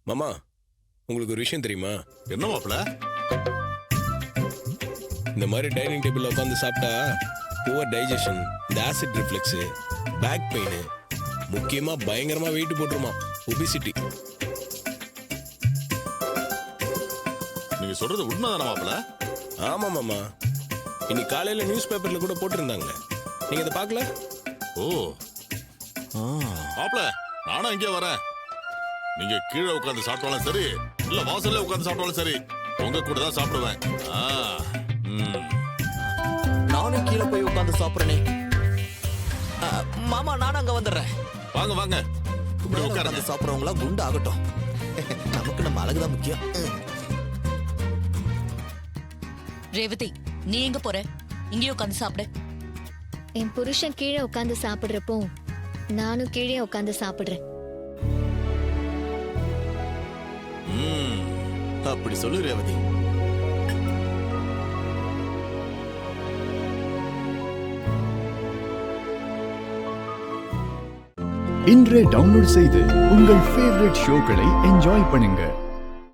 மாமா, உங்களுக்கு ஒரு விஷயம் தெரியுமா? என்ன மாப்பிள? இந்த மாதிரி டைனிங் டேபிள்ல உட்காந்து சாப்பிட்டா புவர் டைஜஷன், இந்த ஆசிட் ரிஃப்ளெக்ஸ், பேக் பெயின், முக்கியமா பயங்கரமா வெயிட் போட்டுருமா, ஒபிசிட்டி. நீங்க சொல்றது உண்மைதானா மாப்பிள? ஆமா மாமா, இன்னைக்கு காலையில நியூஸ் பேப்பர்ல கூட போட்டிருந்தாங்களே, நீங்க அதை பார்க்கல? ஓ மாப்பிள, நானும் இங்கே வரேன். நீங்க கீழே உட்காந்து சாப்பிட்டாலும் சரி, இல்ல வாசல்ல உட்காந்து சாப்பிட்டாலும் சரி, உங்க கூட தான் சாப்பிடுவேன். நானும் கீழே போய் உட்காந்து சாப்பிடுறேனே. மாமா, நானும் அங்க வந்துடுறேன். வாங்க வாங்க, இப்படி உட்காருங்க. சாப்பிடுறவங்களா குண்டு ஆகட்டும், நமக்கு நம்ம அழகுதான் முக்கியம். ரேவதி, நீ எங்க போற? இங்கேயே உட்காந்து சாப்பிடு. என் புருஷன் கீழே உட்காந்து சாப்பிடுறப்போ நானும் கீழே உட்காந்து சாப்பிடுறேன். அப்படி சொல்லு ரேவதி. இன்றே டவுன்லோட் செய்து உங்கள் ஃபேவரட் ஷோக்களை என்ஜாய் பண்ணுங்க.